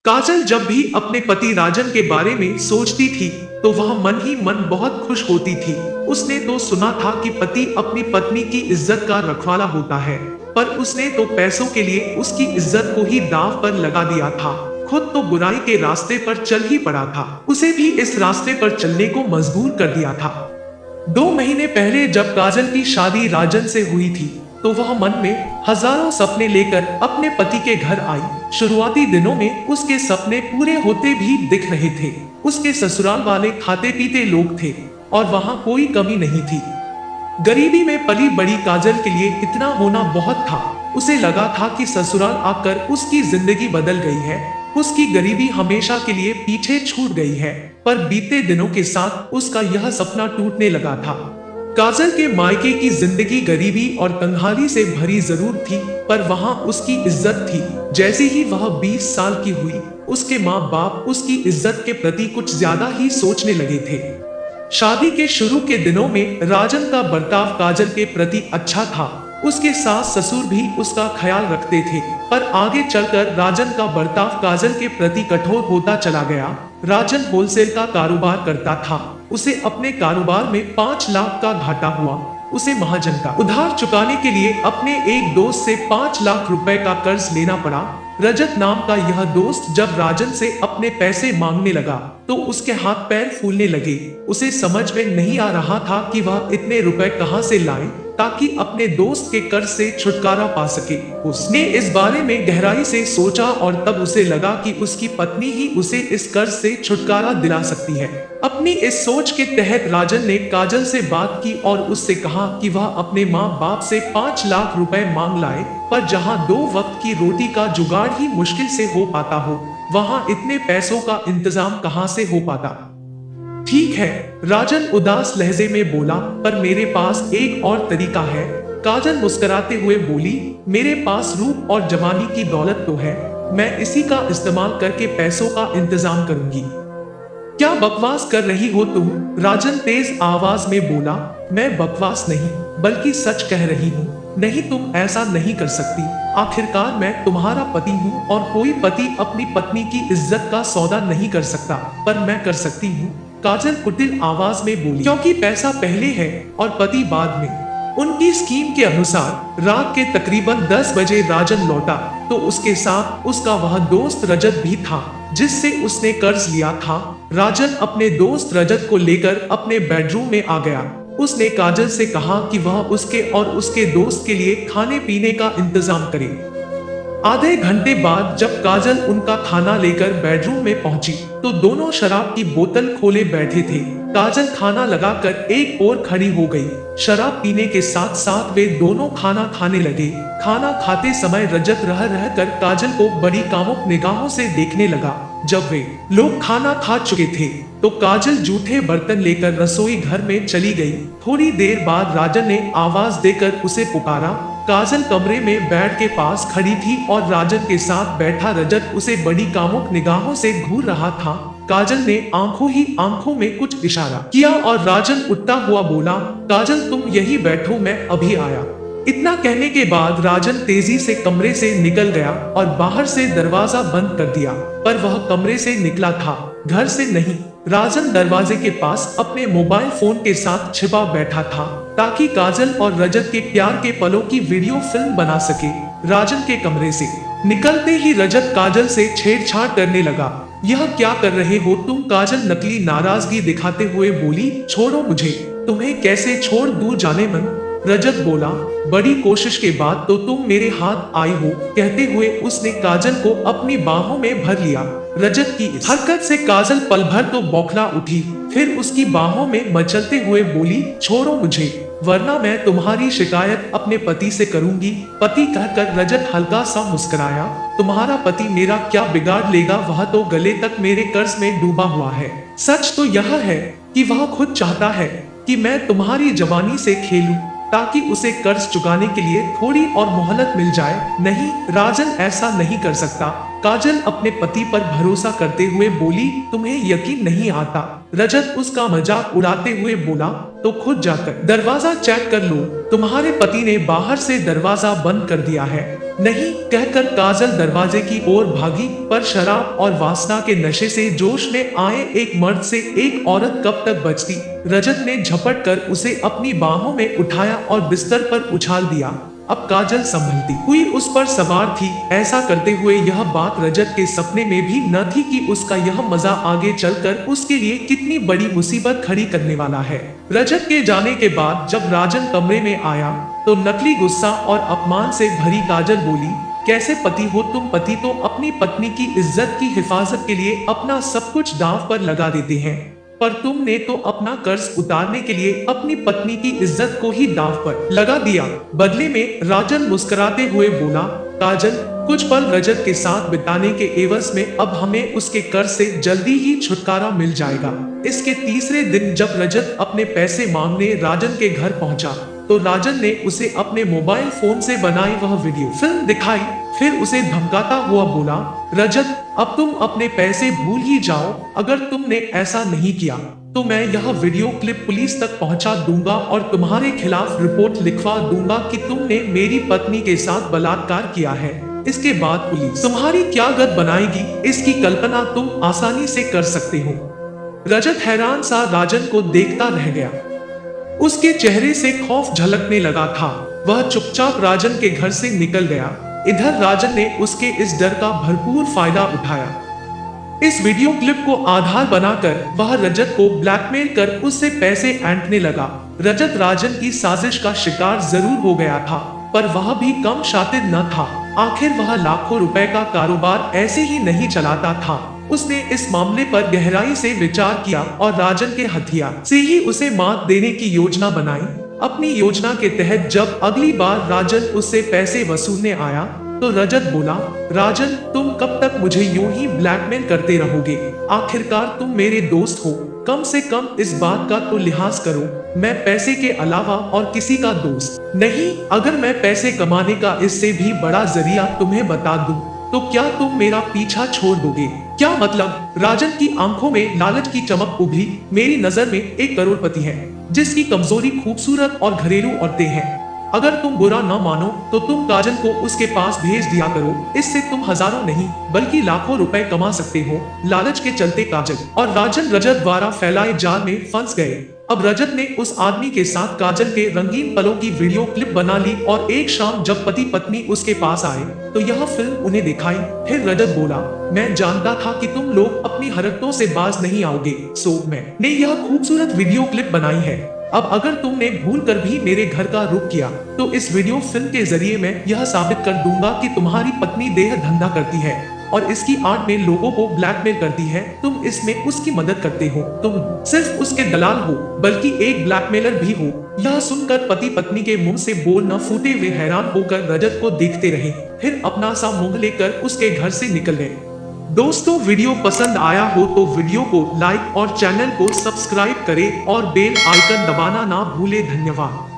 काजल जब भी अपने पति राजन के बारे में सोचती थी तो वह मन ही मन बहुत खुश होती थी। उसने तो सुना था कि पति अपनी पत्नी की इज्जत का रखवाला होता है, पर उसने तो पैसों के लिए उसकी इज्जत को ही दांव पर लगा दिया था। खुद तो बुराई के रास्ते पर चल ही पड़ा था, उसे भी इस रास्ते पर चलने को मजबूर कर दिया था। 2 महीने पहले जब काजल की शादी राजन से हुई थी तो वह मन में हजारों सपने लेकर अपने पति के घर आई। शुरुआती दिनों में उसके सपने पूरे होते भी दिख रहे थे। उसके ससुराल वाले खाते पीते लोग थे और वहां कोई कमी नहीं थी। गरीबी में पली बड़ी काजल के लिए इतना होना बहुत था। उसे लगा था कि ससुराल आकर उसकी जिंदगी बदल गई है, उसकी गरीबी हमेशा के लिए पीछे छूट गई है। पर बीते दिनों के साथ उसका यह सपना टूटने लगा था। काजल के मायके की जिंदगी गरीबी और तंगहाली से भरी जरूर थी, पर वहां उसकी इज्जत थी। जैसे ही वह 20 साल की हुई, उसके माँ बाप उसकी इज्जत के प्रति कुछ ज्यादा ही सोचने लगे थे। शादी के शुरू के दिनों में राजन का बर्ताव काजल के प्रति अच्छा था। उसके सास ससुर भी उसका ख्याल रखते थे, पर आगे चलकर राजन का बर्ताव काजल के प्रति कठोर होता चला गया। राजन होलसेल का कारोबार करता था। उसे अपने कारोबार में 5 लाख का घाटा हुआ। उसे महाजन का उधार चुकाने के लिए अपने एक दोस्त से 5 लाख रुपए का कर्ज लेना पड़ा। रजत नाम का यह दोस्त जब राजन से अपने पैसे मांगने लगा तो उसके हाथ पैर फूलने लगे। उसे समझ में नहीं आ रहा था कि वह इतने रुपए कहां से लाए ताकि अपने दोस्त के कर्ज से छुटकारा पा सके। उसने इस बारे में गहराई से सोचा और तब उसे लगा कि उसकी पत्नी ही उसे इस कर्ज से छुटकारा दिला सकती है। अपनी इस सोच के तहत राजन ने काजल से बात की और उससे कहा कि वह अपने माँ बाप से 5 लाख रुपए मांग लाए, पर जहाँ 2 वक्त की रोटी का जुगाड़ ही मुश्किल से हो पाता हो, वहाँ इतने पैसों का इंतजाम कहाँ से हो पाता। ठीक है, राजन उदास लहजे में बोला, पर मेरे पास एक और तरीका है। काजल मुस्कुराते हुए बोली, मेरे पास रूप और जवानी की दौलत तो है, मैं इसी का इस्तेमाल करके पैसों का इंतजाम करूंगी। क्या बकवास कर रही हो तुम? राजन तेज आवाज में बोला, मैं बकवास नहीं बल्कि सच कह रही हूँ। नहीं, तुम ऐसा नहीं कर सकती। आखिरकार मैं तुम्हारा पति हूँ और कोई पति अपनी पत्नी की इज्जत का सौदा नहीं कर सकता, पर मैं कर सकती हूँ। काजल कुटिल आवाज में बोली, क्योंकि पैसा पहले है और पति बाद में। उनकी स्कीम के अनुसार रात के तकरीबन 10 बजे राजन लौटा तो उसके साथ उसका वह दोस्त रजत भी था जिससे उसने कर्ज लिया था। राजन अपने दोस्त रजत को लेकर अपने बेडरूम में आ गया। उसने काजल से कहा कि वह उसके और उसके दोस्त के लिए खाने पीने का इंतजाम करे। आधे घंटे बाद जब काजल उनका खाना लेकर बेडरूम में पहुंची तो दोनों शराब की बोतल खोले बैठे थे। काजल खाना लगाकर एक ओर खड़ी हो गई। शराब पीने के साथ साथ वे दोनों खाना खाने लगे। खाना खाते समय रजत रह रह कर काजल को बड़ी कामुक निगाहों से देखने लगा। जब वे लोग खाना खा चुके थे तो काजल जूठे बर्तन लेकर रसोई घर में चली गई। थोड़ी देर बाद राजन ने आवाज देकर उसे पुकारा। काजल कमरे में बेड के पास खड़ी थी और राजन के साथ बैठा रजत उसे बड़ी कामुक निगाहों से घूर रहा था। काजल ने आंखों ही आंखों में कुछ इशारा किया और राजन उठता हुआ बोला, काजल तुम यही बैठो, मैं अभी आया। इतना कहने के बाद राजन तेजी से कमरे से निकल गया और बाहर से दरवाजा बंद कर दिया, पर वह कमरे से निकला था, घर से नहीं। राजन दरवाजे के पास अपने मोबाइल फोन के साथ छिपा बैठा था ताकि काजल और रजत के प्यार के पलों की वीडियो फिल्म बना सके। राजन के कमरे से निकलते ही रजत काजल से छेड़छाड़ करने लगा। यह क्या कर रहे हो तुम? काजल नकली नाराजगी दिखाते हुए बोली, छोड़ो मुझे। तुम्हें कैसे छोड़ दूं जाने मन। रजत बोला, बड़ी कोशिश के बाद तो तुम मेरे हाथ आई हो। कहते हुए उसने काजल को अपनी बाहों में भर लिया। रजत की इस हरकत से काजल पल भर तो बौखला उठी, फिर उसकी बाहों में मचलते हुए बोली, छोड़ो मुझे, वरना मैं तुम्हारी शिकायत अपने पति से करूंगी। पति कहकर रजत हल्का सा मुस्कुराया। तुम्हारा पति मेरा क्या बिगाड़ लेगा? वह तो गले तक मेरे कर्ज में डूबा हुआ है। सच तो यह है कि वह खुद चाहता है कि मैं तुम्हारी जवानी से खेलूं। ताकि उसे कर्ज चुकाने के लिए थोड़ी और मोहलत मिल जाए। नहीं, राजन ऐसा नहीं कर सकता। काजल अपने पति पर भरोसा करते हुए बोली, तुम्हें यकीन नहीं आता? रजत उसका मजाक उड़ाते हुए बोला, तो खुद जाकर दरवाजा चेक कर लो, तुम्हारे पति ने बाहर से दरवाजा बंद कर दिया है। नहीं, कहकर काजल दरवाजे की ओर भागी, पर शराब और वासना के नशे से जोश में आए एक मर्द से एक औरत कब तक बचती। रजत ने झपट कर उसे अपनी बाहों में उठाया और बिस्तर पर उछाल दिया। अब काजल संभलती हुई उस पर सवार थी। ऐसा करते हुए यह बात रजत के सपने में भी न थी कि उसका यह मजा आगे चलकर उसके लिए कितनी बड़ी मुसीबत खड़ी करने वाला है। रजत के जाने के बाद जब राजन कमरे में आया तो नकली गुस्सा और अपमान से भरी काजल बोली, कैसे पति हो तुम? पति तो अपनी पत्नी की इज्जत की हिफाजत के लिए अपना सब कुछ दांव पर लगा देते हैं, पर तुमने तो अपना कर्ज उतारने के लिए अपनी पत्नी की इज्जत को ही दांव पर लगा दिया। बदले में राजन मुस्कुराते हुए बोला, काजल, कुछ पल रजत के साथ बिताने के एवज में अब हमें उसके कर्ज से जल्दी ही छुटकारा मिल जाएगा। इसके तीसरे दिन जब रजत अपने पैसे मांगने राजन के घर पहुंचा तो राजन ने उसे अपने मोबाइल फोन से बनाई वह वीडियो फिल्म दिखाई। फिर उसे धमकाता हुआ बोला, रजत, अब तुम अपने पैसे भूल ही जाओ। अगर तुमने ऐसा नहीं किया तो मैं यह वीडियो क्लिप पुलिस तक पहुंचा दूंगा और तुम्हारे खिलाफ रिपोर्ट लिखवा दूंगा कि तुमने मेरी पत्नी के साथ बलात्कार किया है। इसके बाद पुलिस तुम्हारी क्या गत बनाएगी, इसकी कल्पना तुम आसानी से कर सकते हो। रजत हैरान सा राजन को देखता रह गया। उसके चेहरे से खौफ झलकने लगा था। वह चुपचाप राजन के घर से निकल गया। इधर राजन ने उसके इस डर का भरपूर फायदा उठाया। इस वीडियो क्लिप को आधार बनाकर वह रजत को ब्लैकमेल कर उससे पैसे ऐंठने लगा। रजत राजन की साजिश का शिकार जरूर हो गया था, पर वह भी कम शातिर न था। आखिर वह लाखों रुपए का कारोबार ऐसे ही नहीं चलाता था। उसने इस मामले पर गहराई से विचार किया और राजन के हथियार से ही उसे मात देने की योजना बनाई। अपनी योजना के तहत जब अगली बार राजन उससे पैसे वसूलने आया तो रजत बोला, राजन, तुम कब तक मुझे यूं ही ब्लैकमेल करते रहोगे? आखिरकार तुम मेरे दोस्त हो, कम से कम इस बात का तो लिहाज करो। मैं पैसे के अलावा और किसी का दोस्त नहीं। अगर मैं पैसे कमाने का इससे भी बड़ा जरिया तुम्हें बता दूं तो क्या तुम मेरा पीछा छोड़ दोगे? क्या मतलब? राजन की आंखों में लालच की चमक उभरी। मेरी नजर में एक करोड़पति है जिसकी कमजोरी खूबसूरत और घरेलू औरतें हैं। अगर तुम बुरा न मानो तो तुम काजल को उसके पास भेज दिया करो। इससे तुम हजारों नहीं बल्कि लाखों रुपए कमा सकते हो। लालच के चलते काजल और राजन रजत द्वारा फैलाए जाल में फंस गए। अब रजत ने उस आदमी के साथ काजल के रंगीन पलों की वीडियो क्लिप बना ली और एक शाम जब पति पत्नी उसके पास आए तो यह फिल्म उन्हें दिखाई। फिर रजत बोला, मैं जानता था कि तुम लोग अपनी हरकतों से बाज नहीं आओगे, सो मैंने यह खूबसूरत वीडियो क्लिप बनाई है। अब अगर तुमने भूल कर भी मेरे घर का रुख किया तो इस वीडियो फिल्म के जरिए मैं यह साबित कर दूंगा कि तुम्हारी पत्नी देह धंधा करती है और इसकी आड़ में लोगों को ब्लैकमेल करती है। तुम इसमें उसकी मदद करते हो। तुम सिर्फ उसके दलाल हो बल्कि एक ब्लैकमेलर भी हो। यह सुनकर पति पत्नी के मुंह से बोल न फूटे हुए हैरान होकर रजत को देखते रहे। फिर अपना सा मुंह लेकर उसके घर से निकल गए। दोस्तों, वीडियो पसंद आया हो तो वीडियो को लाइक और चैनल को सब्सक्राइब करें और बेल आइकन दबाना ना भूले। धन्यवाद।